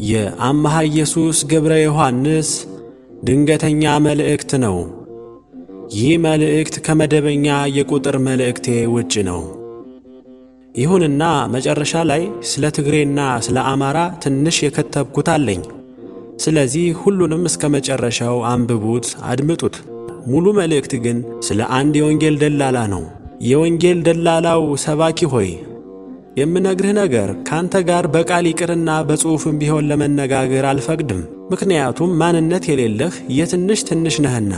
የአምሃ ኢየሱስ ገብረ ዮሐንስ ድንገተኛ መልእክት ነው። ይህ መልእክት ከመደበኛ የቁጥር መልእክቴ ውጭ ነው። ይሁንና መጨረሻ ላይ ስለ ትግሬና ስለ አማራ ትንሽ የከተብኩት አለኝ። ስለዚህ ሁሉንም እስከ መጨረሻው አንብቡት፣ አድምጡት። ሙሉ መልእክት ግን ስለ አንድ የወንጌል ደላላ ነው። የወንጌል ደላላው ሰባኪ ሆይ፣ የምነግርህ ነገር ካንተ ጋር በቃል ይቅርና በጽሑፍም ቢሆን ለመነጋገር አልፈቅድም። ምክንያቱም ማንነት የሌለህ የትንሽ ትንሽ ነህና።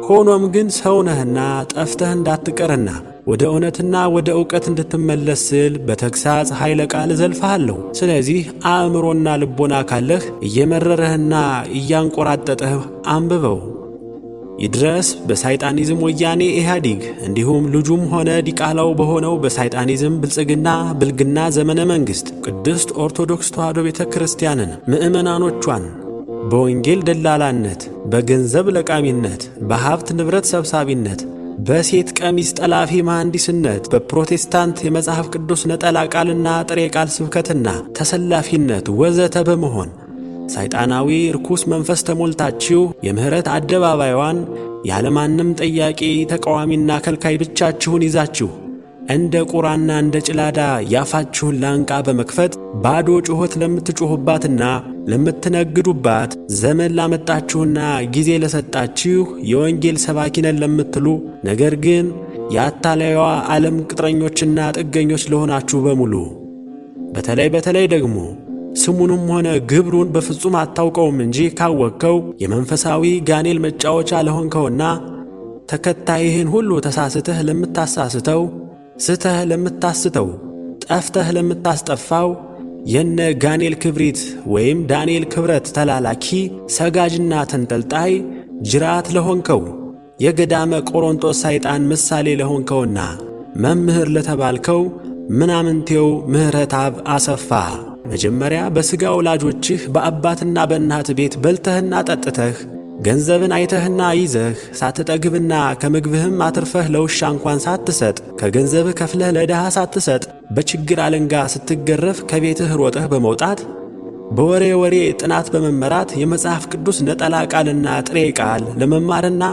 ሆኖም ግን ሰው ነህና ጠፍተህ እንዳትቀርና ወደ እውነትና ወደ ዕውቀት እንድትመለስ ስል በተግሣጽ ኃይለ ቃል እዘልፍሃለሁ። ስለዚህ አእምሮና ልቦና ካለህ እየመረረህና እያንቆራጠጠህ አንብበው። ይድረስ በሳይጣኒዝም ወያኔ ኢህአዲግ እንዲሁም ልጁም ሆነ ዲቃላው በሆነው በሳይጣኒዝም ብልግና ዘመነ መንግሥት ቅድስት ኦርቶዶክስ ተዋሕዶ ቤተ ክርስቲያንን ምእመናኖቿን በወንጌል ደላላነት፣ በገንዘብ ለቃሚነት፣ በሀብት ንብረት ሰብሳቢነት፣ በሴት ቀሚስ ጠላፊ መሐንዲስነት፣ በፕሮቴስታንት የመጽሐፍ ቅዱስ ነጠላ ቃልና ጥሬ ቃል ስብከትና ተሰላፊነት ወዘተ በመሆን ሰይጣናዊ ርኩስ መንፈስ ተሞልታችሁ የምህረት አደባባይዋን ያለማንም ጠያቂ ተቃዋሚና ከልካይ ብቻችሁን ይዛችሁ እንደ ቁራና እንደ ጭላዳ ያፋችሁን ላንቃ በመክፈት ባዶ ጩኸት ለምትጮኹባትና ለምትነግዱባት ዘመን ላመጣችሁና ጊዜ ለሰጣችሁ የወንጌል ሰባኪ ነን ለምትሉ ነገር ግን የአታላይዋ ዓለም ቅጥረኞችና ጥገኞች ለሆናችሁ በሙሉ በተለይ ደግሞ ስሙንም ሆነ ግብሩን በፍጹም አታውቀውም እንጂ ካወቅከው የመንፈሳዊ ጋኔል መጫወቻ ለሆንከውና ተከታይህን ሁሉ ተሳስተህ ለምታሳስተው፣ ስተህ ለምታስተው፣ ጠፍተህ ለምታስጠፋው የነ ጋኔል ክብሪት ወይም ዳንኤል ክብረት ተላላኪ ሰጋጅና ተንጠልጣይ ጅራት ለሆንከው የገዳመ ቆሮንጦስ ሰይጣን ምሳሌ ለሆንከውና መምህር ለተባልከው ምናምንቴው ምህረተአብ አሰፋ መጀመሪያ በሥጋ ወላጆችህ በአባትና በእናት ቤት በልተህና ጠጥተህ ገንዘብን አይተህና ይዘህ ሳትጠግብና ከምግብህም አትርፈህ ለውሻ እንኳን ሳትሰጥ ከገንዘብህ ከፍለህ ለድሃ ሳትሰጥ በችግር አለንጋ ስትገረፍ ከቤትህ ሮጠህ በመውጣት በወሬ ጥናት በመመራት የመጽሐፍ ቅዱስ ነጠላ ቃልና ጥሬ ቃል ለመማርና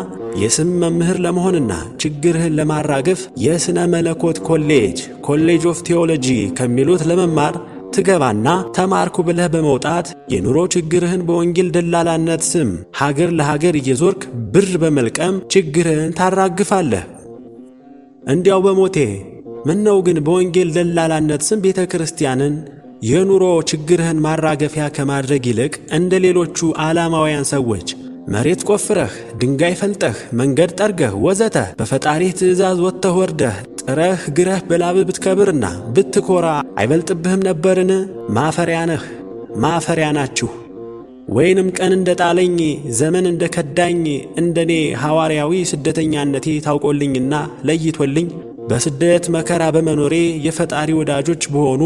የስም መምህር ለመሆንና ችግርህን ለማራገፍ የሥነ መለኮት ኮሌጅ ኦፍ ቴዎሎጂ ከሚሉት ለመማር ትገባና ተማርኩ ብለህ በመውጣት የኑሮ ችግርህን በወንጌል ደላላነት ስም ሀገር ለሀገር እየዞርክ ብር በመልቀም ችግርህን ታራግፋለህ። እንዲያው በሞቴ ምነው ግን በወንጌል ደላላነት ስም ቤተ ክርስቲያንን የኑሮ ችግርህን ማራገፊያ ከማድረግ ይልቅ እንደ ሌሎቹ ዓላማውያን ሰዎች መሬት ቆፍረህ ድንጋይ ፈልጠህ መንገድ ጠርገህ ወዘተ በፈጣሪህ ትእዛዝ ወጥተህ ወርደህ ጥረህ ግረህ በላብህ ብትከብርና ብትኮራ አይበልጥብህም ነበርን? ማፈሪያ ናችሁ። ወይንም ቀን እንደ ጣለኝ ዘመን እንደ ከዳኝ እንደኔ ሐዋርያዊ ስደተኛነቴ ታውቆልኝና ለይቶልኝ በስደት መከራ በመኖሬ የፈጣሪ ወዳጆች በሆኑ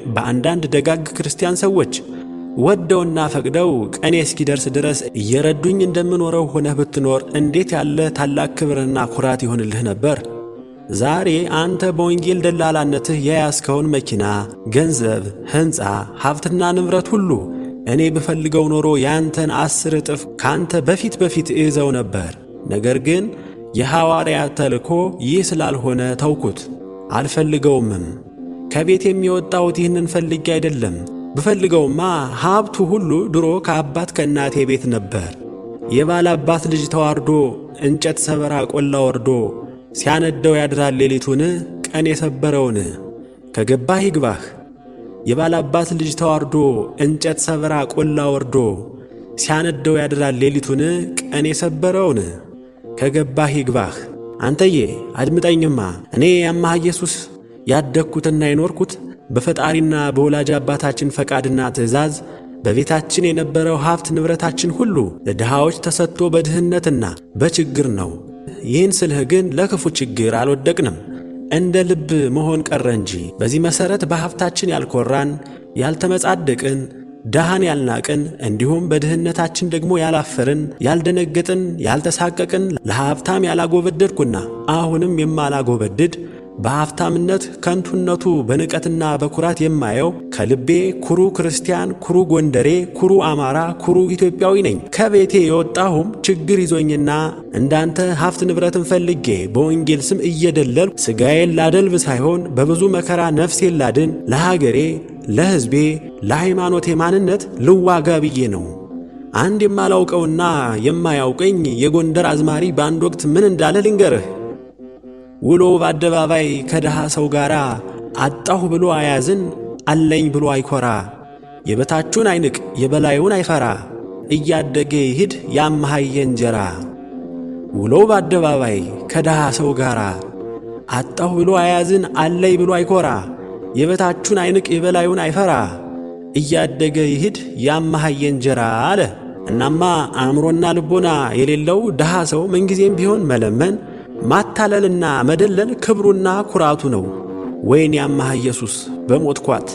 በአንዳንድ ደጋግ ክርስቲያን ሰዎች ወደውና ፈቅደው ቀኔ እስኪደርስ ድረስ እየረዱኝ እንደምኖረው ሆነህ ብትኖር እንዴት ያለ ታላቅ ክብርና ኩራት ይሆንልህ ነበር። ዛሬ አንተ በወንጌል ደላላነትህ የያዝከውን መኪና፣ ገንዘብ፣ ሕንፃ፣ ሀብትና ንብረት ሁሉ እኔ ብፈልገው ኖሮ ያንተን 10 እጥፍ ካንተ በፊት እይዘው ነበር። ነገር ግን የሐዋርያት ተልእኮ ይህ ስላልሆነ ተውኩት፣ አልፈልገውምም። ከቤት የሚወጣሁት ይህንን ፈልጌ አይደለም። ብፈልገውማ ሀብቱ ሁሉ ድሮ ከአባት ከእናቴ ቤት ነበር። የባላባት ልጅ ተዋርዶ እንጨት ሰበራ ቆላ ወርዶ ሲያነደው ያድራል ሌሊቱን ቀን የሰበረውን ከገባህ ይግባህ። የባላባት ልጅ ተዋርዶ እንጨት ሰበራ ቆላ ወርዶ ሲያነደው ያድራል ሌሊቱን ቀን የሰበረውን ከገባህ ይግባህ። አንተዬ አድምጠኝማ። እኔ የአምሃ ኢየሱስ ያደግኩትና የኖርኩት በፈጣሪና በወላጅ አባታችን ፈቃድና ትእዛዝ በቤታችን የነበረው ሀብት ንብረታችን ሁሉ ለድሃዎች ተሰጥቶ በድህነትና በችግር ነው። ይህን ስልህ ግን ለክፉ ችግር አልወደቅንም፣ እንደ ልብ መሆን ቀረ እንጂ። በዚህ መሠረት በሀብታችን ያልኮራን፣ ያልተመጻደቅን፣ ድሃን ያልናቅን፣ እንዲሁም በድህነታችን ደግሞ ያላፈርን፣ ያልደነገጥን፣ ያልተሳቀቅን፣ ለሀብታም ያላጎበደድኩና አሁንም የማላጎበድድ በሀብታምነት ከንቱነቱ በንቀትና በኩራት የማየው ከልቤ ኩሩ ክርስቲያን፣ ኩሩ ጎንደሬ፣ ኩሩ አማራ፣ ኩሩ ኢትዮጵያዊ ነኝ። ከቤቴ የወጣሁም ችግር ይዞኝና እንዳንተ ሀብት ንብረትን ፈልጌ በወንጌል ስም እየደለልኩ ሥጋዬን ላደልብ ሳይሆን በብዙ መከራ ነፍሴን ላድን ለሀገሬ፣ ለሕዝቤ፣ ለሃይማኖቴ ማንነት ልዋጋ ብዬ ነው። አንድ የማላውቀውና የማያውቀኝ የጎንደር አዝማሪ በአንድ ወቅት ምን እንዳለ ልንገርህ። ውሎ በአደባባይ ከድሃ ሰው ጋር አጣሁ ብሎ አያዝን፣ አለኝ ብሎ አይኮራ። የበታቹን አይንቅ የበላዩን አይፈራ፣ እያደገ ይሂድ ያመሃየ እንጀራ። ውሎ በአደባባይ ከድሃ ሰው ጋር አጣሁ ብሎ አያዝን፣ አለኝ ብሎ አይኮራ። የበታቹን አይንቅ የበላዩን አይፈራ፣ እያደገ ይሂድ ያመሃየ እንጀራ አለ። እናማ አእምሮና ልቦና የሌለው ድሃ ሰው ምንጊዜም ቢሆን መለመን ማታለልና መደለል ክብሩና ኩራቱ ነው። ወይን ያማህ ኢየሱስ በሞትኳት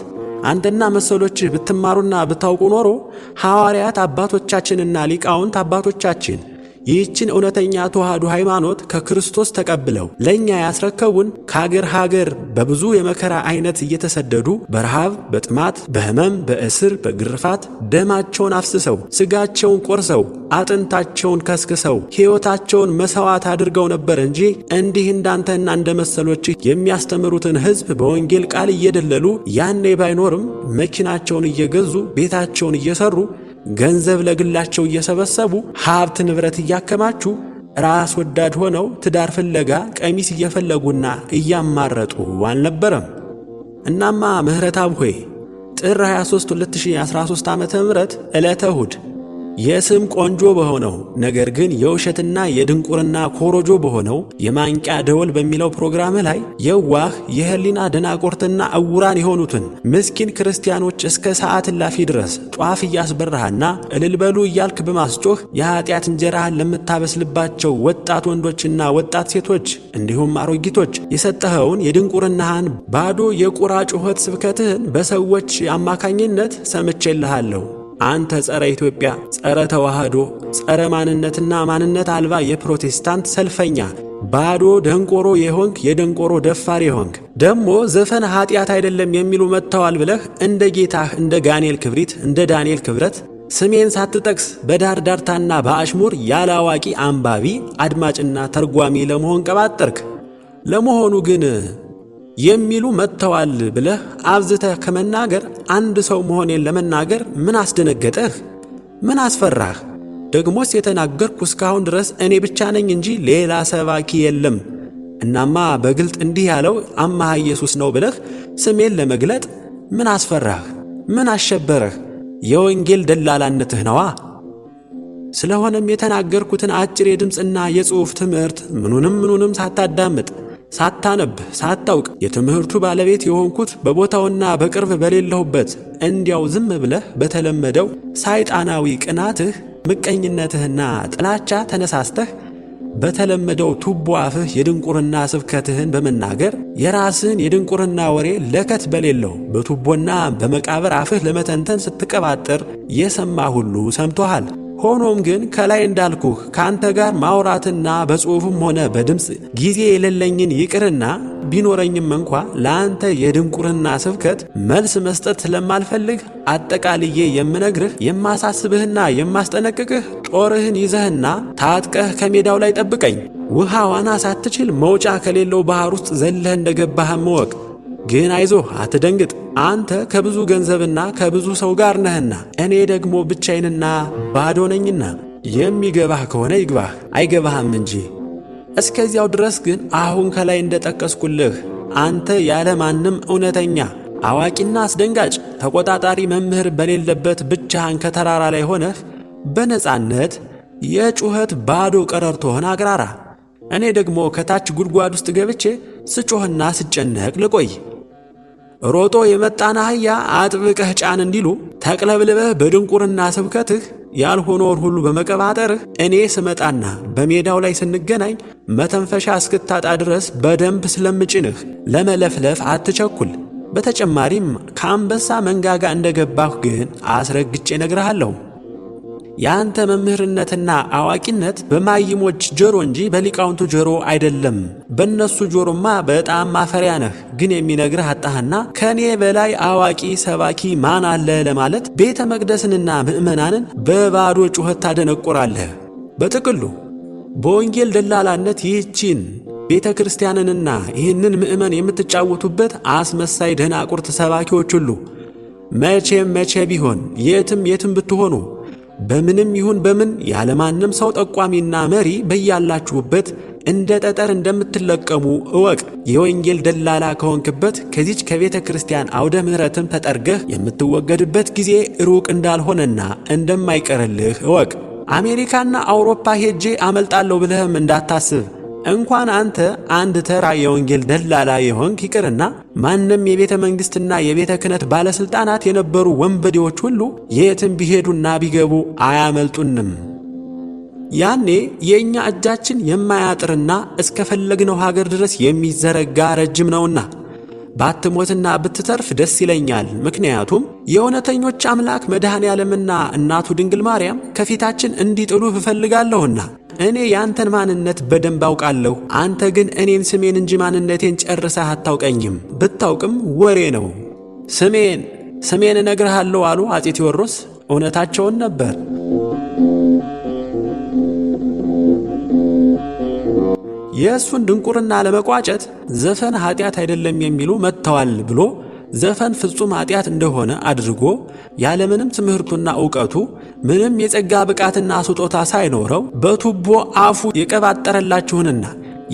አንተና መሰሎችህ ብትማሩና ብታውቁ ኖሮ ሐዋርያት አባቶቻችንና ሊቃውንት አባቶቻችን ይህችን እውነተኛ ተዋህዶ ሃይማኖት ከክርስቶስ ተቀብለው ለኛ ያስረከቡን ከሀገር ሀገር በብዙ የመከራ አይነት እየተሰደዱ በረሃብ፣ በጥማት፣ በሕመም፣ በእስር፣ በግርፋት ደማቸውን አፍስሰው ሥጋቸውን ቆርሰው አጥንታቸውን ከስክሰው ሕይወታቸውን መሥዋዕት አድርገው ነበር እንጂ እንዲህ እንዳንተና እንደ መሰሎችህ የሚያስተምሩትን ሕዝብ በወንጌል ቃል እየደለሉ ያኔ ባይኖርም መኪናቸውን እየገዙ ቤታቸውን እየሰሩ ገንዘብ ለግላቸው እየሰበሰቡ ሀብት ንብረት እያከማቹ ራስ ወዳድ ሆነው ትዳር ፍለጋ ቀሚስ እየፈለጉና እያማረጡ አልነበረም። እናማ ምህረተአብ ሆይ ጥር 23 2013 ዓ.ም ዕለተ እሁድ የስም ቆንጆ በሆነው ነገር ግን የውሸትና የድንቁርና ኮሮጆ በሆነው የማንቂያ ደወል በሚለው ፕሮግራም ላይ የዋህ የህሊና ደናቆርትና ዕውራን የሆኑትን ምስኪን ክርስቲያኖች እስከ ሰዓት እላፊ ድረስ ጧፍ እያስበራህና እልልበሉ እያልክ በማስጮህ የኃጢአት እንጀራህን ለምታበስልባቸው ወጣት ወንዶችና ወጣት ሴቶች እንዲሁም አሮጊቶች የሰጠኸውን የድንቁርናህን ባዶ የቁራ ጩኸት ስብከትህን በሰዎች አማካኝነት ሰምቼልሃለሁ። አንተ ጸረ ኢትዮጵያ፣ ጸረ ተዋህዶ፣ ጸረ ማንነትና ማንነት አልባ የፕሮቴስታንት ሰልፈኛ፣ ባዶ ደንቆሮ የሆንክ የደንቆሮ ደፋር የሆንክ ደሞ ዘፈን ኃጢአት አይደለም የሚሉ መጥተዋል ብለህ እንደ ጌታህ እንደ ጋኔል ክብሪት እንደ ዳንኤል ክብረት ስሜን ሳትጠቅስ በዳር ዳርታና በአሽሙር ያለ አዋቂ አንባቢ አድማጭና ተርጓሚ ለመሆን ቀባጠርክ። ለመሆኑ ግን የሚሉ መጥተዋል ብለህ አብዝተህ ከመናገር አንድ ሰው መሆኔን ለመናገር ምን አስደነገጠህ? ምን አስፈራህ? ደግሞስ የተናገርኩ እስካሁን ድረስ እኔ ብቻ ነኝ እንጂ ሌላ ሰባኪ የለም። እናማ በግልጥ እንዲህ ያለው አማሃ ኢየሱስ ነው ብለህ ስሜን ለመግለጥ ምን አስፈራህ? ምን አሸበረህ? የወንጌል ደላላነትህ ነዋ። ስለሆነም የተናገርኩትን አጭር የድምፅና የጽሑፍ ትምህርት ምኑንም ሳታዳምጥ ሳታነብ ሳታውቅ የትምህርቱ ባለቤት የሆንኩት በቦታውና በቅርብ በሌለሁበት እንዲያው ዝም ብለህ በተለመደው ሰይጣናዊ ቅናትህ፣ ምቀኝነትህና ጥላቻ ተነሳስተህ በተለመደው ቱቦ አፍህ የድንቁርና ስብከትህን በመናገር የራስህን የድንቁርና ወሬ ለከት በሌለው በቱቦና በመቃብር አፍህ ለመተንተን ስትቀባጥር የሰማ ሁሉ ሰምቶሃል። ሆኖም ግን ከላይ እንዳልኩህ ካንተ ጋር ማውራትና በጽሑፍም ሆነ በድምፅ ጊዜ የሌለኝን ይቅርና ቢኖረኝም እንኳ ለአንተ የድንቁርና ስብከት መልስ መስጠት ስለማልፈልግ አጠቃልዬ የምነግርህ የማሳስብህና የማስጠነቅቅህ ጦርህን ይዘህና ታጥቀህ ከሜዳው ላይ ጠብቀኝ። ውሃ ዋና ሳትችል መውጫ ከሌለው ባህር ውስጥ ዘለህ እንደገባህም እወቅ። ግን አይዞህ አትደንግጥ። አንተ ከብዙ ገንዘብና ከብዙ ሰው ጋር ነህና እኔ ደግሞ ብቻዬንና ባዶ ነኝና የሚገባህ ከሆነ ይግባህ፣ አይገባህም እንጂ። እስከዚያው ድረስ ግን አሁን ከላይ እንደጠቀስኩልህ አንተ ያለ ማንም እውነተኛ አዋቂና አስደንጋጭ ተቆጣጣሪ መምህር በሌለበት ብቻህን ከተራራ ላይ ሆነህ በነጻነት የጩኸት ባዶ ቀረርቶህን አግራራ። እኔ ደግሞ ከታች ጉድጓድ ውስጥ ገብቼ ስጮህና ስጨነቅ ልቆይ። ሮጦ የመጣን አህያ አጥብቀህ ጫን እንዲሉ ተቅለብልበህ በድንቁርና ስብከትህ ያልሆነውን ሁሉ በመቀባጠርህ እኔ ስመጣና በሜዳው ላይ ስንገናኝ መተንፈሻ እስክታጣ ድረስ በደንብ ስለምጭንህ ለመለፍለፍ አትቸኩል። በተጨማሪም ከአንበሳ መንጋጋ እንደገባሁ ግን አስረግጬ ነግርሃለሁ። ያንተ መምህርነትና አዋቂነት በማይሞች ጆሮ እንጂ በሊቃውንቱ ጆሮ አይደለም። በእነሱ ጆሮማ በጣም ማፈሪያ ነህ። ግን የሚነግርህ አጣህና ከኔ በላይ አዋቂ ሰባኪ ማን አለ ለማለት ቤተ መቅደስንና ምእመናንን በባዶ ጩኸት ታደነቁራለህ። በጥቅሉ በወንጌል ደላላነት ይህችን ቤተ ክርስቲያንንና ይህንን ምእመን የምትጫወቱበት አስመሳይ ደናቁርት ሰባኪዎች ሁሉ መቼ ቢሆን የትም ብትሆኑ በምንም ይሁን በምን ያለማንም ሰው ጠቋሚና መሪ በያላችሁበት እንደ ጠጠር እንደምትለቀሙ እወቅ። የወንጌል ደላላ ከሆንክበት ከዚች ከቤተ ክርስቲያን አውደ ምሕረትም ተጠርገህ የምትወገድበት ጊዜ ሩቅ እንዳልሆነና እንደማይቀርልህ እወቅ። አሜሪካና አውሮፓ ሄጄ አመልጣለሁ ብለህም እንዳታስብ። እንኳን አንተ አንድ ተራ የወንጌል ደላላ የሆንክ ይቅርና ማንም የቤተ መንግሥትና የቤተ ክህነት ባለሥልጣናት የነበሩ ወንበዴዎች ሁሉ የትም ቢሄዱና ቢገቡ አያመልጡንም። ያኔ የእኛ እጃችን የማያጥርና እስከፈለግነው ሀገር ድረስ የሚዘረጋ ረጅም ነውና ባትሞትና ብትተርፍ ደስ ይለኛል። ምክንያቱም የእውነተኞች አምላክ መድኃኔ ዓለምና እናቱ ድንግል ማርያም ከፊታችን እንዲጥሉ እፈልጋለሁና። እኔ ያንተን ማንነት በደንብ አውቃለሁ። አንተ ግን እኔን ስሜን እንጂ ማንነቴን ጨርሰህ አታውቀኝም። ብታውቅም ወሬ ነው። ስሜን እነግርሃለሁ አሉ አፄ ቴዎድሮስ። እውነታቸውን ነበር። የእሱን ድንቁርና ለመቋጨት ዘፈን ኃጢአት አይደለም የሚሉ መጥተዋል ብሎ ዘፈን ፍጹም ኃጢአት እንደሆነ አድርጎ ያለምንም ትምህርቱና ዕውቀቱ ምንም የጸጋ ብቃትና ስጦታ ሳይኖረው በቱቦ አፉ የቀባጠረላችሁንና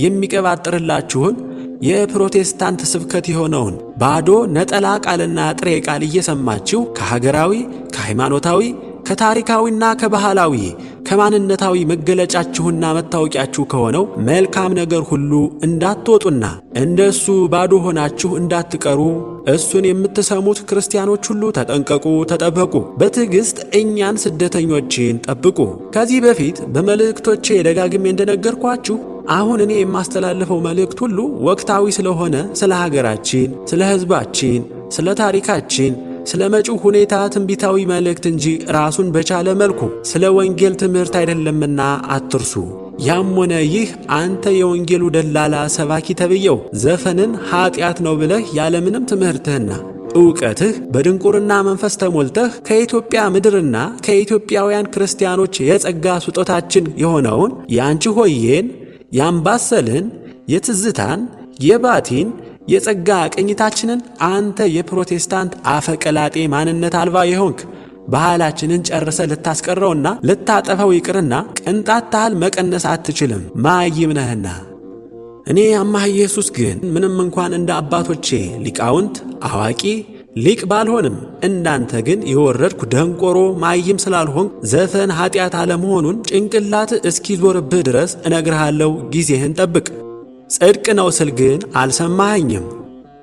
የሚቀባጥርላችሁን የፕሮቴስታንት ስብከት የሆነውን ባዶ ነጠላ ቃልና ጥሬ ቃል እየሰማችሁ ከሀገራዊ፣ ከሃይማኖታዊ፣ ከታሪካዊና ከባህላዊ ከማንነታዊ መገለጫችሁና መታወቂያችሁ ከሆነው መልካም ነገር ሁሉ እንዳትወጡና እንደሱ ባዶ ሆናችሁ እንዳትቀሩ እሱን የምትሰሙት ክርስቲያኖች ሁሉ ተጠንቀቁ፣ ተጠበቁ። በትዕግሥት እኛን ስደተኞችን ጠብቁ። ከዚህ በፊት በመልእክቶቼ ደጋግሜ እንደነገርኳችሁ አሁን እኔ የማስተላልፈው መልእክት ሁሉ ወቅታዊ ስለሆነ ስለ ሀገራችን፣ ስለ ሕዝባችን፣ ስለ ታሪካችን፣ ስለ መጪው ሁኔታ ትንቢታዊ መልእክት እንጂ ራሱን በቻለ መልኩ ስለ ወንጌል ትምህርት አይደለምና አትርሱ። ያም ሆነ ይህ አንተ የወንጌሉ ደላላ ሰባኪ ተብየው ዘፈንን ኃጢአት ነው ብለህ ያለምንም ትምህርትህና ዕውቀትህ በድንቁርና መንፈስ ተሞልተህ ከኢትዮጵያ ምድርና ከኢትዮጵያውያን ክርስቲያኖች የጸጋ ስጦታችን የሆነውን የአንቺ ሆዬን፣ የአምባሰልን፣ የትዝታን፣ የባቲን የጸጋ ቅኝታችንን አንተ የፕሮቴስታንት አፈቀላጤ ማንነት አልባ የሆንክ ባህላችንን ጨርሰ ልታስቀረውና ልታጠፈው ይቅርና ቅንጣት ታህል መቀነስ አትችልም፣ ማይም ነህና። እኔ አማህ ኢየሱስ ግን ምንም እንኳን እንደ አባቶቼ ሊቃውንት አዋቂ ሊቅ ባልሆንም እንዳንተ ግን የወረድኩ ደንቆሮ ማይም ስላልሆንኩ ዘፈን ኃጢአት አለመሆኑን ጭንቅላት እስኪዞርብህ ድረስ እነግርሃለሁ። ጊዜህን ጠብቅ። ጽድቅ ነው ስል ግን አልሰማኸኝም።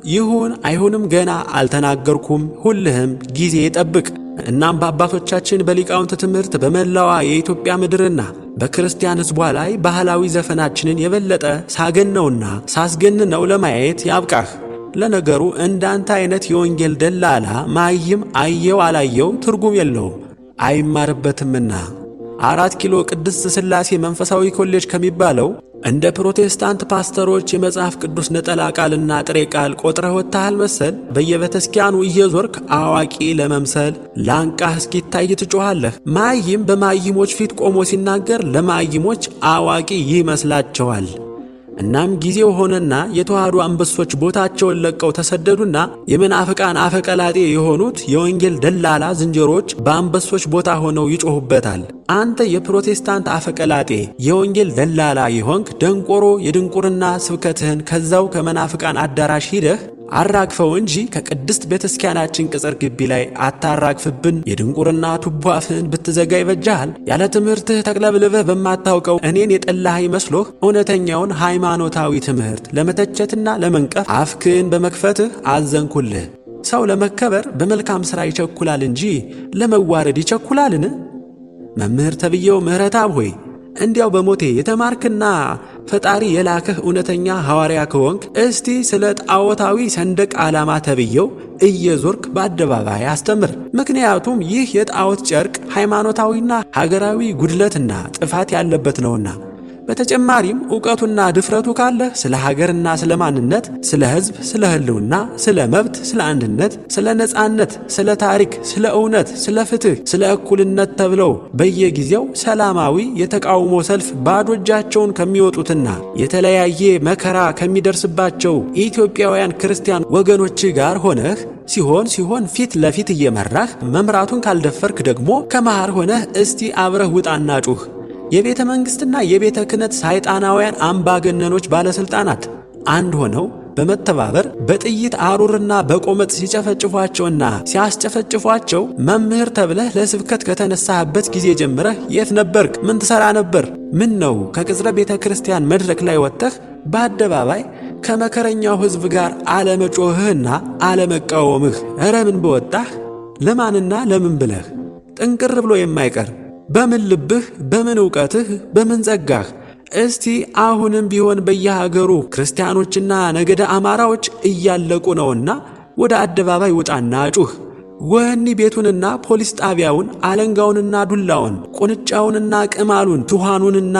ይሁን አይሁንም ገና አልተናገርኩም። ሁልህም ጊዜ ጠብቅ። እናም በአባቶቻችን በሊቃውንት ትምህርት በመላዋ የኢትዮጵያ ምድርና በክርስቲያን ሕዝቧ ላይ ባህላዊ ዘፈናችንን የበለጠ ሳገነውና ሳስገንነው ለማየት ያብቃህ። ለነገሩ እንዳንተ አይነት የወንጌል ደላላ ማይም አየው አላየው ትርጉም የለውም፣ አይማርበትምና 4 ኪሎ ቅድስት ሥላሴ መንፈሳዊ ኮሌጅ ከሚባለው እንደ ፕሮቴስታንት ፓስተሮች የመጽሐፍ ቅዱስ ነጠላ ቃልና ጥሬ ቃል ቆጥረህ ወጥተሃል መሰል በየቤተክርስቲያኑ እየዞርክ አዋቂ ለመምሰል ላንቃህ እስኪታይ ትጮኻለህ። ማይም በማይሞች ፊት ቆሞ ሲናገር ለማይሞች አዋቂ ይመስላቸዋል። እናም ጊዜው ሆነና የተዋህዶ አንበሶች ቦታቸውን ለቀው ተሰደዱና የመናፍቃን አፈቀላጤ የሆኑት የወንጌል ደላላ ዝንጀሮች በአንበሶች ቦታ ሆነው ይጮሁበታል። አንተ የፕሮቴስታንት አፈቀላጤ የወንጌል ደላላ የሆንክ ደንቆሮ የድንቁርና ስብከትህን ከዛው ከመናፍቃን አዳራሽ ሂደህ አራግፈው እንጂ ከቅድስት ቤተክርስቲያናችን ቅጽር ግቢ ላይ አታራግፍብን። የድንቁርና ቱቦ አፍህን ብትዘጋ ይበጃሃል። ያለ ትምህርትህ ተቅለብልበህ በማታውቀው እኔን የጠላህ መስሎህ እውነተኛውን ሃይማኖታዊ ትምህርት ለመተቸትና ለመንቀፍ አፍክን በመክፈትህ አዘንኩልህ። ሰው ለመከበር በመልካም ሥራ ይቸኩላል እንጂ ለመዋረድ ይቸኩላልን? መምህር ተብዬው ምህረትአብ ሆይ እንዲያው በሞቴ የተማርክና ፈጣሪ የላከህ እውነተኛ ሐዋርያ ከሆንክ እስቲ ስለ ጣዖታዊ ሰንደቅ ዓላማ ተብየው እየዞርክ በአደባባይ አስተምር። ምክንያቱም ይህ የጣዖት ጨርቅ ሃይማኖታዊና ሀገራዊ ጉድለትና ጥፋት ያለበት ነውና። በተጨማሪም ዕውቀቱና ድፍረቱ ካለህ ስለ ሀገርና ስለ ማንነት፣ ስለ ሕዝብ፣ ስለ ህልውና፣ ስለ መብት፣ ስለ አንድነት፣ ስለ ነጻነት፣ ስለ ታሪክ፣ ስለ እውነት፣ ስለ ፍትህ፣ ስለ እኩልነት ተብለው በየጊዜው ሰላማዊ የተቃውሞ ሰልፍ ባዶ እጃቸውን ከሚወጡትና የተለያየ መከራ ከሚደርስባቸው ኢትዮጵያውያን ክርስቲያን ወገኖች ጋር ሆነህ ሲሆን ፊት ለፊት እየመራህ መምራቱን ካልደፈርክ ደግሞ ከመሃል ሆነህ እስቲ አብረህ ውጣና ጩህ። የቤተ መንግስትና የቤተ ክህነት ሰይጣናውያን አምባገነኖች ባለስልጣናት አንድ ሆነው በመተባበር በጥይት አሩርና በቆመጥ ሲጨፈጭፏቸውና ሲያስጨፈጭፏቸው መምህር ተብለህ ለስብከት ከተነሳህበት ጊዜ ጀምረህ የት ነበርክ? ምን ትሰራ ነበር? ምን ነው ከቅጽረ ቤተ ክርስቲያን መድረክ ላይ ወጥተህ በአደባባይ ከመከረኛው ሕዝብ ጋር አለመጮህህና አለመቃወምህ? ኧረ ምን በወጣህ? ለማንና ለምን ብለህ ጥንቅር ብሎ የማይቀር በምን ልብህ፣ በምን ዕውቀትህ፣ በምን ጸጋህ? እስቲ አሁንም ቢሆን በየሀገሩ ክርስቲያኖችና ነገደ አማራዎች እያለቁ ነውና ወደ አደባባይ ውጣና ጩህ። ወህኒ ቤቱንና ፖሊስ ጣቢያውን፣ አለንጋውንና ዱላውን፣ ቁንጫውንና ቅማሉን፣ ትኋኑንና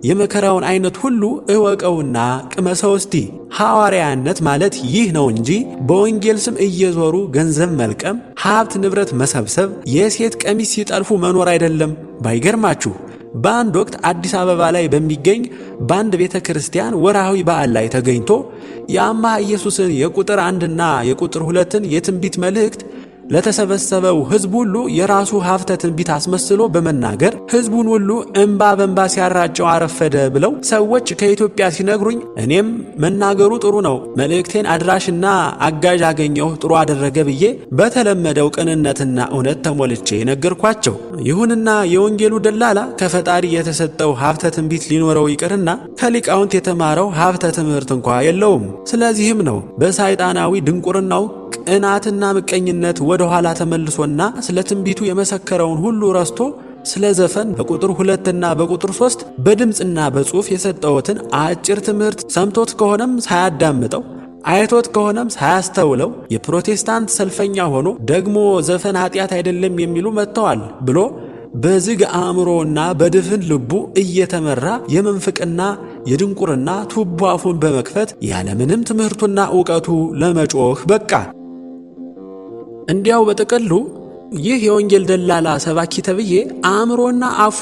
የመከራውን አይነት ሁሉ እወቀውና ቅመሰው እስቲ። ሐዋርያነት ማለት ይህ ነው እንጂ በወንጌል ስም እየዞሩ ገንዘብ መልቀም፣ ሀብት ንብረት መሰብሰብ፣ የሴት ቀሚስ ሲጠልፉ መኖር አይደለም። ባይገርማችሁ በአንድ ወቅት አዲስ አበባ ላይ በሚገኝ በአንድ ቤተ ክርስቲያን ወርሃዊ በዓል ላይ ተገኝቶ የአምሃ ኢየሱስን የቁጥር 1ና የቁጥር 2ን የትንቢት መልእክት ለተሰበሰበው ሕዝብ ሁሉ የራሱ ሀብተ ትንቢት አስመስሎ በመናገር ሕዝቡን ሁሉ እንባ በእንባ ሲያራጨው አረፈደ ብለው ሰዎች ከኢትዮጵያ ሲነግሩኝ እኔም መናገሩ ጥሩ ነው፣ መልእክቴን አድራሽና አጋዥ አገኘሁ፣ ጥሩ አደረገ ብዬ በተለመደው ቅንነትና እውነት ተሞልቼ ነገርኳቸው። ይሁንና የወንጌሉ ደላላ ከፈጣሪ የተሰጠው ሀብተ ትንቢት ሊኖረው ይቅርና ከሊቃውንት የተማረው ሀብተ ትምህርት እንኳ የለውም። ስለዚህም ነው በሰይጣናዊ ድንቁርናው ቅናትና ምቀኝነት ወደ ኋላ ተመልሶና ስለ ትንቢቱ የመሰከረውን ሁሉ ረስቶ ስለ ዘፈን በቁጥር 2ና በቁጥር 3 በድምፅና በጽሑፍ የሰጠውትን አጭር ትምህርት ሰምቶት ከሆነም ሳያዳምጠው አይቶት ከሆነም ሳያስተውለው የፕሮቴስታንት ሰልፈኛ ሆኖ ደግሞ ዘፈን ኃጢአት አይደለም የሚሉ መጥተዋል ብሎ በዝግ አእምሮና በድፍን ልቡ እየተመራ የመንፍቅና የድንቁርና ቱቦ አፉን በመክፈት ያለምንም ትምህርቱና ዕውቀቱ ለመጮህ በቃ። እንዲያው በጥቅሉ ይህ የወንጌል ደላላ ሰባኪ ተብዬ አእምሮና አፉ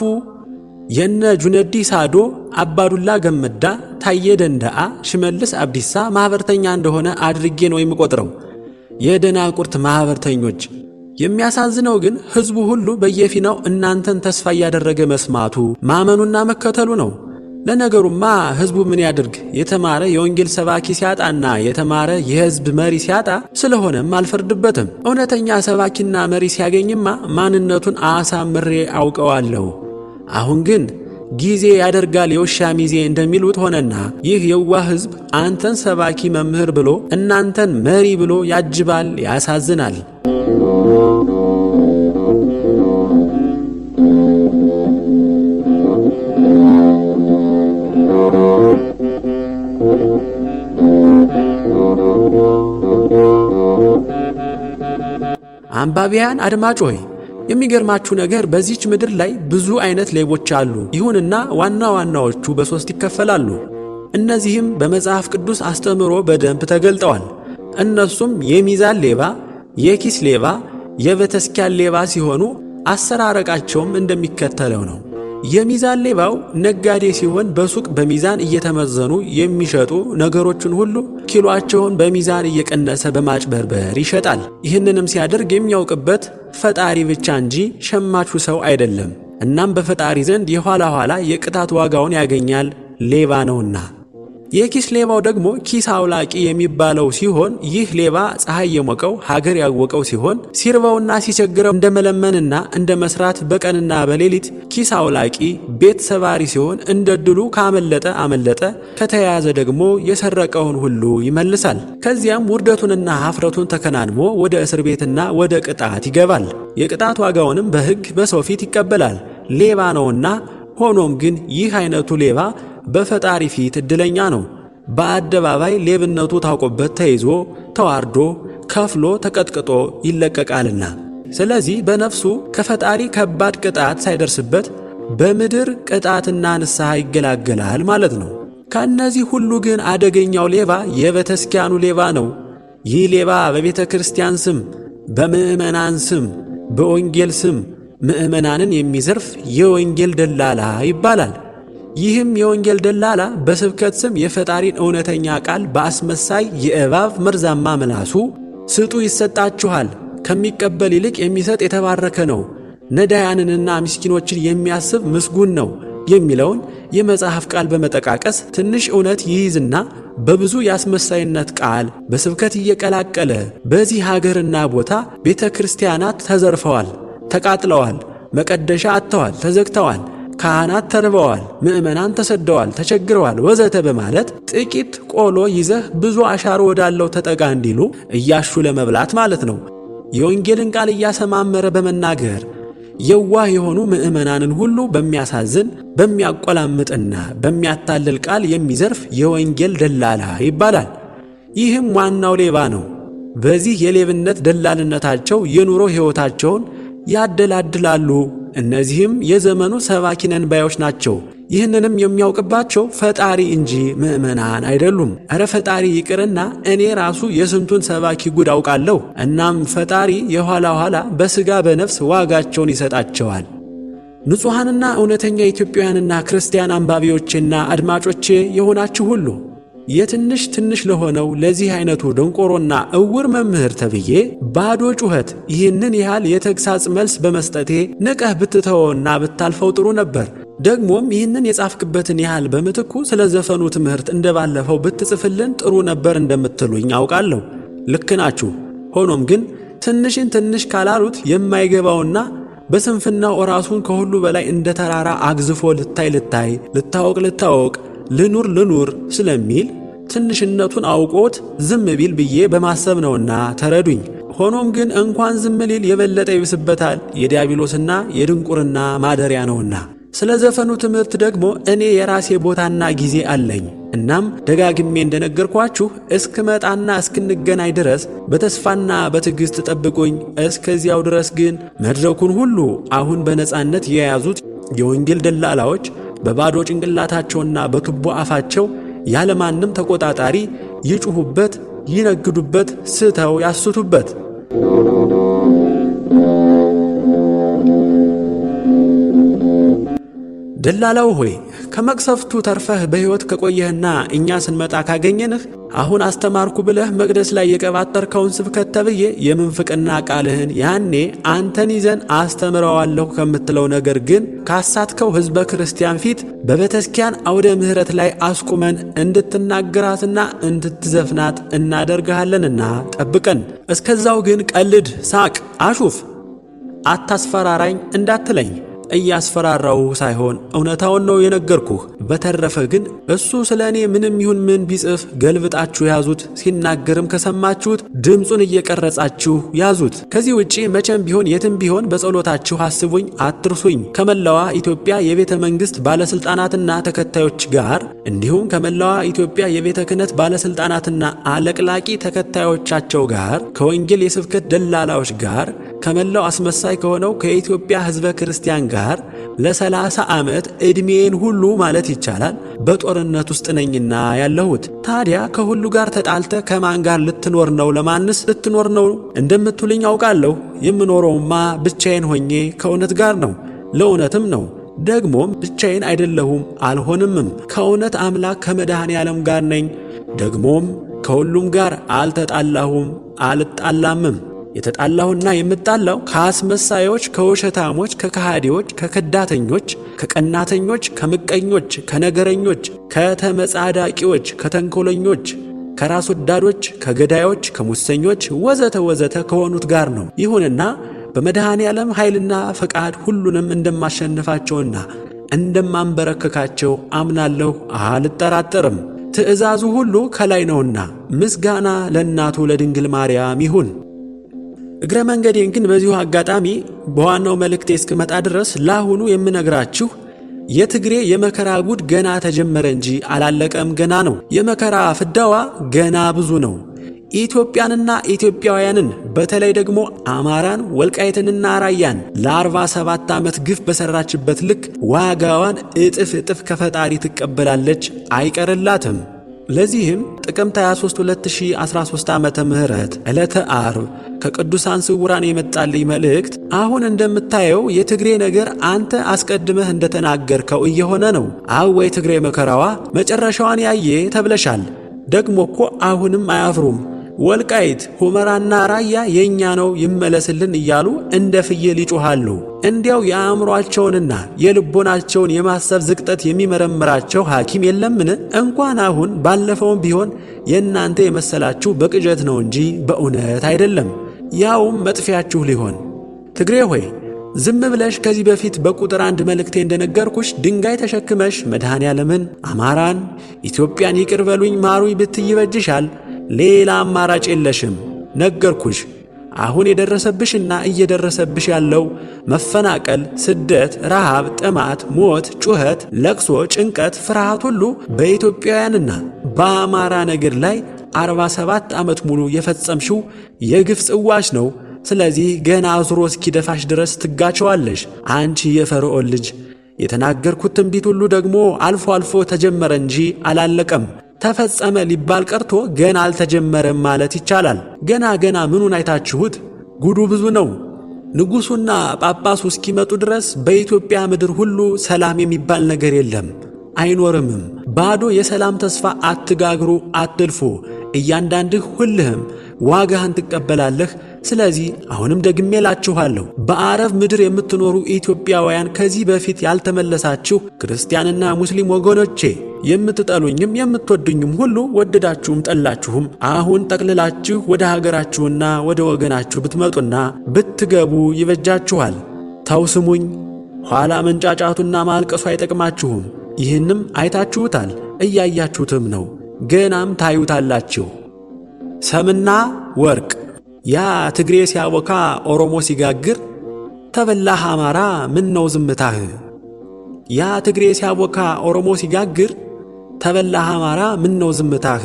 የነ ጁነዲ ሳዶ፣ አባዱላ ገመዳ፣ ታዬ ደንደአ፣ ሽመልስ አብዲሳ ማህበርተኛ እንደሆነ አድርጌ ነው የምቆጥረው። የደናቁርት ማህበርተኞች። የሚያሳዝነው ግን ሕዝቡ ሁሉ በየፊናው እናንተን ተስፋ እያደረገ መስማቱ ማመኑና መከተሉ ነው። ለነገሩማ ሕዝቡ ምን ያድርግ? የተማረ የወንጌል ሰባኪ ሲያጣና የተማረ የሕዝብ መሪ ሲያጣ ስለሆነም አልፈርድበትም። እውነተኛ ሰባኪና መሪ ሲያገኝማ ማንነቱን አሳምሬ አውቀዋለሁ። አሁን ግን ጊዜ ያደርጋል የውሻ ሚዜ እንደሚሉት ሆነና ይህ የዋህ ሕዝብ አንተን ሰባኪ መምህር ብሎ እናንተን መሪ ብሎ ያጅባል። ያሳዝናል። አንባቢያን አድማጭ ሆይ የሚገርማችሁ ነገር በዚች ምድር ላይ ብዙ አይነት ሌቦች አሉ። ይሁንና ዋና ዋናዎቹ በሶስት ይከፈላሉ። እነዚህም በመጽሐፍ ቅዱስ አስተምሮ በደንብ ተገልጠዋል። እነሱም የሚዛን ሌባ፣ የኪስ ሌባ፣ የቤተክርስቲያን ሌባ ሲሆኑ አሰራረቃቸውም እንደሚከተለው ነው። የሚዛን ሌባው ነጋዴ ሲሆን በሱቅ በሚዛን እየተመዘኑ የሚሸጡ ነገሮችን ሁሉ ኪሎአቸውን በሚዛን እየቀነሰ በማጭበርበር ይሸጣል። ይህንንም ሲያደርግ የሚያውቅበት ፈጣሪ ብቻ እንጂ ሸማቹ ሰው አይደለም። እናም በፈጣሪ ዘንድ የኋላ ኋላ የቅጣት ዋጋውን ያገኛል፣ ሌባ ነውና። የኪስ ሌባው ደግሞ ኪስ አውላቂ የሚባለው ሲሆን ይህ ሌባ ፀሐይ የሞቀው ሀገር ያወቀው ሲሆን ሲርበውና ሲቸግረው እንደ መለመንና እንደ መስራት በቀንና በሌሊት ኪስ አውላቂ ቤት ሰባሪ ሲሆን እንደ ድሉ ካመለጠ አመለጠ፣ ከተያያዘ ደግሞ የሰረቀውን ሁሉ ይመልሳል። ከዚያም ውርደቱንና ሀፍረቱን ተከናንሞ ወደ እስር ቤትና ወደ ቅጣት ይገባል። የቅጣት ዋጋውንም በሕግ በሰው ፊት ይቀበላል። ሌባ ነውና ሆኖም ግን ይህ አይነቱ ሌባ በፈጣሪ ፊት እድለኛ ነው። በአደባባይ ሌብነቱ ታውቆበት ተይዞ ተዋርዶ ከፍሎ ተቀጥቅጦ ይለቀቃልና። ስለዚህ በነፍሱ ከፈጣሪ ከባድ ቅጣት ሳይደርስበት በምድር ቅጣትና ንስሐ ይገላገላል ማለት ነው። ከእነዚህ ሁሉ ግን አደገኛው ሌባ የቤተክርስቲያኑ ሌባ ነው። ይህ ሌባ በቤተ ክርስቲያን ስም፣ በምዕመናን ስም፣ በወንጌል ስም ምዕመናንን የሚዘርፍ የወንጌል ደላላ ይባላል። ይህም የወንጌል ደላላ በስብከት ስም የፈጣሪን እውነተኛ ቃል በአስመሳይ የእባብ መርዛማ ምላሱ ስጡ ይሰጣችኋል፣ ከሚቀበል ይልቅ የሚሰጥ የተባረከ ነው፣ ነዳያንንና ምስኪኖችን የሚያስብ ምስጉን ነው የሚለውን የመጽሐፍ ቃል በመጠቃቀስ ትንሽ እውነት ይይዝና በብዙ የአስመሳይነት ቃል በስብከት እየቀላቀለ በዚህ ሀገርና ቦታ ቤተ ክርስቲያናት ተዘርፈዋል፣ ተቃጥለዋል፣ መቀደሻ አጥተዋል፣ ተዘግተዋል፣ ካህናት ተርበዋል፣ ምዕመናን ተሰደዋል፣ ተቸግረዋል ወዘተ በማለት ጥቂት ቆሎ ይዘህ ብዙ አሻሮ ወዳለው ተጠጋ እንዲሉ እያሹ ለመብላት ማለት ነው። የወንጌልን ቃል እያሰማመረ በመናገር የዋህ የሆኑ ምዕመናንን ሁሉ በሚያሳዝን በሚያቆላምጥና በሚያታልል ቃል የሚዘርፍ የወንጌል ደላላ ይባላል። ይህም ዋናው ሌባ ነው። በዚህ የሌብነት ደላልነታቸው የኑሮ ሕይወታቸውን ያደላድላሉ። እነዚህም የዘመኑ ሰባኪ ነን ባዮች ናቸው። ይህንንም የሚያውቅባቸው ፈጣሪ እንጂ ምዕመናን አይደሉም። እረ ፈጣሪ ይቅርና እኔ ራሱ የስንቱን ሰባኪ ጉድ አውቃለሁ። እናም ፈጣሪ የኋላ ኋላ በሥጋ በነፍስ ዋጋቸውን ይሰጣቸዋል። ንጹሐንና እውነተኛ ኢትዮጵያውያንና ክርስቲያን አንባቢዎቼና አድማጮቼ የሆናችሁ ሁሉ የትንሽ ትንሽ ለሆነው ለዚህ አይነቱ ደንቆሮና እውር መምህር ተብዬ ባዶ ጩኸት ይህንን ያህል የተግሳጽ መልስ በመስጠቴ ንቀህ ብትተወውና ብታልፈው ጥሩ ነበር። ደግሞም ይህንን የጻፍክበትን ያህል በምትኩ ስለ ዘፈኑ ትምህርት እንደባለፈው ብትጽፍልን ጥሩ ነበር እንደምትሉኝ አውቃለሁ። ልክ ናችሁ። ሆኖም ግን ትንሽን ትንሽ ካላሉት የማይገባውና በስንፍናው ራሱን ከሁሉ በላይ እንደ ተራራ አግዝፎ ልታይ ልታወቅ ልኑር ስለሚል ትንሽነቱን አውቆት ዝም ቢል ብዬ በማሰብ ነውና ተረዱኝ። ሆኖም ግን እንኳን ዝም ሊል የበለጠ ይብስበታል፣ የዲያብሎስና የድንቁርና ማደሪያ ነውና። ስለ ዘፈኑ ትምህርት ደግሞ እኔ የራሴ ቦታና ጊዜ አለኝ። እናም ደጋግሜ እንደነገርኳችሁ እስክመጣና እስክንገናኝ ድረስ በተስፋና በትዕግሥት ጠብቁኝ። እስከዚያው ድረስ ግን መድረኩን ሁሉ አሁን በነጻነት የያዙት የወንጌል ደላላዎች በባዶ ጭንቅላታቸውና በቱቦ አፋቸው ያለማንም ተቆጣጣሪ ይጩሁበት፣ ይነግዱበት፣ ስተው ያስቱበት። ደላላው ሆይ ከመቅሰፍቱ ተርፈህ በሕይወት ከቆየህና እኛ ስንመጣ ካገኘንህ አሁን አስተማርኩ ብለህ መቅደስ ላይ የቀባጠርከውን ስብከት ተብዬ የምንፍቅና ቃልህን ያኔ አንተን ይዘን አስተምረዋለሁ ከምትለው ነገር ግን ካሳትከው ሕዝበ ክርስቲያን ፊት በቤተክርስቲያን አውደ ምሕረት ላይ አስቁመን እንድትናገራትና እንድትዘፍናት እናደርግሃለንና ጠብቀን። እስከዛው ግን ቀልድ፣ ሳቅ፣ አሹፍ፣ አታስፈራራኝ እንዳትለኝ። እያስፈራራው ሳይሆን እውነታውን ነው የነገርኩህ። በተረፈ ግን እሱ ስለ እኔ ምንም ይሁን ምን ቢጽፍ ገልብጣችሁ ያዙት። ሲናገርም ከሰማችሁት ድምፁን እየቀረጻችሁ ያዙት። ከዚህ ውጪ መቼም ቢሆን የትም ቢሆን በጸሎታችሁ አስቡኝ፣ አትርሱኝ። ከመላዋ ኢትዮጵያ የቤተ መንግሥት ባለሥልጣናትና ተከታዮች ጋር እንዲሁም ከመላዋ ኢትዮጵያ የቤተ ክህነት ባለሥልጣናትና አለቅላቂ ተከታዮቻቸው ጋር ከወንጌል የስብከት ደላላዎች ጋር ከመላው አስመሳይ ከሆነው ከኢትዮጵያ ሕዝበ ክርስቲያን ጋር ለ30 ዓመት ዕድሜን ሁሉ ማለት ይቻላል በጦርነት ውስጥ ነኝና ያለሁት። ታዲያ ከሁሉ ጋር ተጣልተ ከማን ጋር ልትኖር ነው? ለማንስ ልትኖር ነው እንደምትሉኝ አውቃለሁ። የምኖረውማ ብቻዬን ሆኜ ከእውነት ጋር ነው፣ ለእውነትም ነው። ደግሞም ብቻዬን አይደለሁም አልሆንምም። ከእውነት አምላክ ከመድኃኔ ዓለም ጋር ነኝ። ደግሞም ከሁሉም ጋር አልተጣላሁም አልጣላምም። የተጣላሁና የምጣላው ከአስመሳዮች፣ ከውሸታሞች፣ ከከሃዲዎች፣ ከከዳተኞች፣ ከቀናተኞች፣ ከምቀኞች፣ ከነገረኞች፣ ከተመጻዳቂዎች፣ ከተንኮለኞች፣ ከራስ ወዳዶች፣ ከገዳዮች፣ ከሙሰኞች ወዘተ ወዘተ ከሆኑት ጋር ነው። ይሁንና በመድኃኔ ዓለም ኃይልና ፈቃድ ሁሉንም እንደማሸንፋቸውና እንደማንበረከካቸው አምናለሁ፣ አልጠራጠርም። ትእዛዙ ሁሉ ከላይ ነውና ምስጋና ለእናቱ ለድንግል ማርያም ይሁን። እግረ መንገዴን ግን በዚሁ አጋጣሚ በዋናው መልእክቴ እስክመጣ ድረስ ለአሁኑ የምነግራችሁ የትግሬ የመከራ ጉድ ገና ተጀመረ እንጂ አላለቀም፣ ገና ነው። የመከራ ፍዳዋ ገና ብዙ ነው። ኢትዮጵያንና ኢትዮጵያውያንን በተለይ ደግሞ አማራን፣ ወልቃይትንና ራያን ለ47 ዓመት ግፍ በሰራችበት ልክ ዋጋዋን እጥፍ እጥፍ ከፈጣሪ ትቀበላለች፣ አይቀርላትም። ለዚህም ጥቅምት 23 2013 ዓመተ ምህረት ዕለተ ዓርብ ከቅዱሳን ስውራን የመጣልኝ መልእክት አሁን እንደምታየው የትግሬ ነገር አንተ አስቀድመህ እንደተናገርከው እየሆነ ነው። አወይ ትግሬ መከራዋ መጨረሻዋን ያየ ተብለሻል። ደግሞ እኮ አሁንም አያፍሩም። ወልቃይት ሁመራና ራያ የኛ ነው ይመለስልን እያሉ እንደ ፍየል ይጮሃሉ። እንዲያው የአእምሮአቸውንና የልቦናቸውን የማሰብ ዝቅጠት የሚመረምራቸው ሐኪም የለምን? እንኳን አሁን ባለፈውም ቢሆን የእናንተ የመሰላችሁ በቅዠት ነው እንጂ በእውነት አይደለም፣ ያውም መጥፊያችሁ ሊሆን። ትግሬ ሆይ ዝም ብለሽ ከዚህ በፊት በቁጥር 1 መልእክቴ እንደነገርኩሽ ድንጋይ ተሸክመሽ መድኃኔ ዓለምን፣ አማራን፣ ኢትዮጵያን ይቅር በሉኝ ማሩኝ ብትይ ይበጅሻል። ሌላ አማራጭ የለሽም። ነገርኩሽ። አሁን የደረሰብሽና እየደረሰብሽ ያለው መፈናቀል፣ ስደት፣ ረሃብ፣ ጥማት፣ ሞት፣ ጩኸት፣ ለቅሶ፣ ጭንቀት፣ ፍርሃት ሁሉ በኢትዮጵያውያንና በአማራ ነገር ላይ 47 ዓመት ሙሉ የፈጸምሽው የግፍ ጽዋሽ ነው። ስለዚህ ገና አዙሮ እስኪደፋሽ ድረስ ትጋቸዋለሽ። አንቺ የፈርዖን ልጅ፣ የተናገርኩት ትንቢት ሁሉ ደግሞ አልፎ አልፎ ተጀመረ እንጂ አላለቀም። ተፈጸመ ሊባል ቀርቶ ገና አልተጀመረም ማለት ይቻላል። ገና ምኑን አይታችሁት? ጉዱ ብዙ ነው። ንጉሡና ጳጳሱ እስኪመጡ ድረስ በኢትዮጵያ ምድር ሁሉ ሰላም የሚባል ነገር የለም፣ አይኖርምም። ባዶ የሰላም ተስፋ አትጋግሩ፣ አትልፉ። እያንዳንድህ ሁልህም ዋጋህን ትቀበላለህ። ስለዚህ አሁንም ደግሜ እላችኋለሁ፣ በአረብ ምድር የምትኖሩ ኢትዮጵያውያን፣ ከዚህ በፊት ያልተመለሳችሁ ክርስቲያንና ሙስሊም ወገኖቼ፣ የምትጠሉኝም የምትወዱኝም ሁሉ ወደዳችሁም ጠላችሁም አሁን ጠቅልላችሁ ወደ ሀገራችሁና ወደ ወገናችሁ ብትመጡና ብትገቡ ይበጃችኋል። ተው ስሙኝ፣ ኋላ መንጫጫቱና ማልቀሱ አይጠቅማችሁም። ይህንም አይታችሁታል፣ እያያችሁትም ነው፣ ገናም ታዩታላችሁ። ሰምና ወርቅ ያ ትግሬ ሲያቦካ ኦሮሞ ሲጋግር፣ ተበላህ አማራ ምን ነው ዝምታህ? ያ ትግሬ ሲያቦካ ኦሮሞ ሲጋግር፣ ተበላህ አማራ ምን ነው ዝምታህ?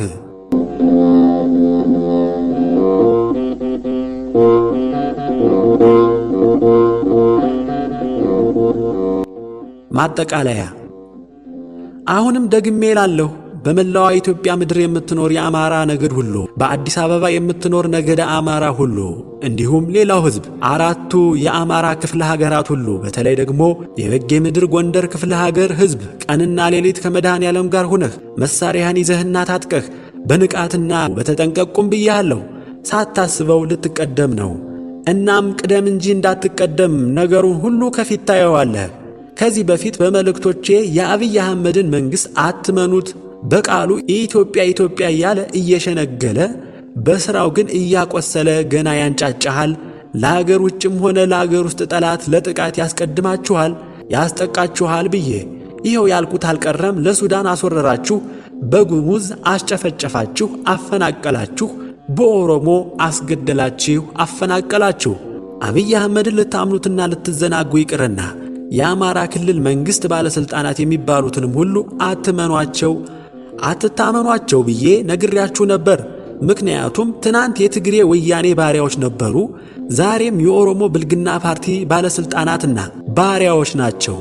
ማጠቃለያ። አሁንም ደግሜ እላለሁ፣ በመላዋ ኢትዮጵያ ምድር የምትኖር የአማራ ነገድ ሁሉ፣ በአዲስ አበባ የምትኖር ነገደ አማራ ሁሉ፣ እንዲሁም ሌላው ሕዝብ፣ አራቱ የአማራ ክፍለ ሀገራት ሁሉ፣ በተለይ ደግሞ የበጌ ምድር ጎንደር ክፍለ ሀገር ሕዝብ ቀንና ሌሊት ከመድኃኔ ዓለም ጋር ሁነህ መሳሪያህን ይዘህና ታጥቀህ በንቃትና በተጠንቀቁም ብያለሁ። ሳታስበው ልትቀደም ነው። እናም ቅደም እንጂ እንዳትቀደም ነገሩን ሁሉ ከፊት ታየዋለህ። ከዚህ በፊት በመልእክቶቼ የአብይ አህመድን መንግሥት አትመኑት፣ በቃሉ ኢትዮጵያ ኢትዮጵያ እያለ እየሸነገለ በሥራው ግን እያቆሰለ ገና ያንጫጫሃል። ለአገር ውጭም ሆነ ለአገር ውስጥ ጠላት ለጥቃት ያስቀድማችኋል፣ ያስጠቃችኋል ብዬ ይኸው ያልኩት አልቀረም። ለሱዳን አስወረራችሁ፣ በጉሙዝ አስጨፈጨፋችሁ፣ አፈናቀላችሁ፣ በኦሮሞ አስገደላችሁ፣ አፈናቀላችሁ። አብይ አህመድን ልታምኑትና ልትዘናጉ ይቅርና የአማራ ክልል መንግሥት ባለሥልጣናት የሚባሉትንም ሁሉ አትመኗቸው፣ አትታመኗቸው ብዬ ነግሬያችሁ ነበር። ምክንያቱም ትናንት የትግሬ ወያኔ ባሪያዎች ነበሩ፣ ዛሬም የኦሮሞ ብልግና ፓርቲ ባለሥልጣናትና ባሪያዎች ናቸው።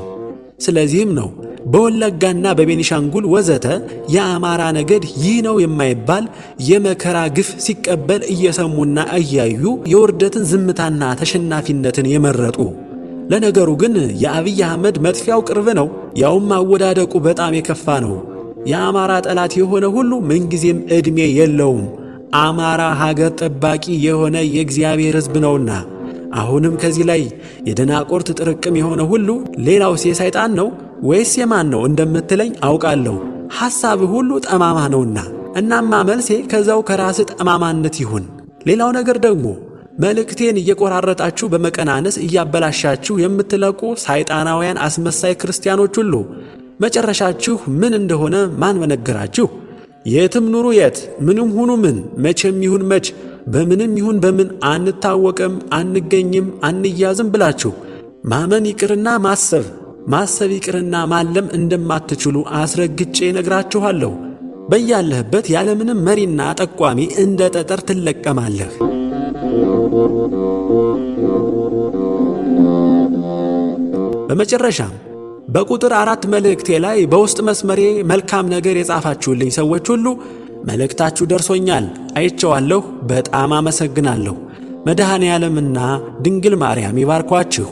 ስለዚህም ነው በወለጋና በቤኒሻንጉል ወዘተ የአማራ ነገድ ይህ ነው የማይባል የመከራ ግፍ ሲቀበል እየሰሙና እያዩ የውርደትን ዝምታና ተሸናፊነትን የመረጡ። ለነገሩ ግን የአብይ አህመድ መጥፊያው ቅርብ ነው፣ ያውም አወዳደቁ በጣም የከፋ ነው። የአማራ ጠላት የሆነ ሁሉ ምንጊዜም ዕድሜ የለውም። አማራ ሀገር ጠባቂ የሆነ የእግዚአብሔር ሕዝብ ነውና። አሁንም ከዚህ ላይ የደናቆርት ጥርቅም የሆነ ሁሉ ሌላውስ የሰይጣን ነው ወይስ የማን ነው እንደምትለኝ አውቃለሁ። ሐሳብህ ሁሉ ጠማማ ነውና፣ እናማ መልሴ ከዛው ከራስ ጠማማነት ይሁን። ሌላው ነገር ደግሞ መልእክቴን እየቆራረጣችሁ በመቀናነስ እያበላሻችሁ የምትለቁ ሰይጣናውያን አስመሳይ ክርስቲያኖች ሁሉ መጨረሻችሁ ምን እንደሆነ ማን በነገራችሁ? የትም ኑሩ የት፣ ምንም ሁኑ ምን፣ መቼም ይሁን መች፣ በምንም ይሁን በምን አንታወቅም፣ አንገኝም፣ አንያዝም ብላችሁ ማመን ይቅርና ማሰብ ማሰብ ይቅርና ማለም እንደማትችሉ አስረግጬ ነግራችኋለሁ። በያለህበት ያለምንም መሪና ጠቋሚ እንደ ጠጠር ትለቀማለህ። በመጨረሻም በቁጥር 4 መልእክቴ ላይ በውስጥ መስመሬ መልካም ነገር የጻፋችሁልኝ ሰዎች ሁሉ መልእክታችሁ ደርሶኛል፣ አይቼዋለሁ። በጣም አመሰግናለሁ። መድኃኔ ዓለምና ድንግል ማርያም ይባርኳችሁ።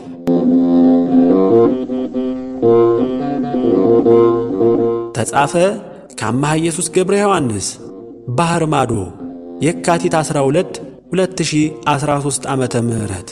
ተጻፈ ከአምሃ ኢየሱስ ገብረ ዮሐንስ ባህር ማዶ የካቲት 12 2013 ዓመተ ምህረት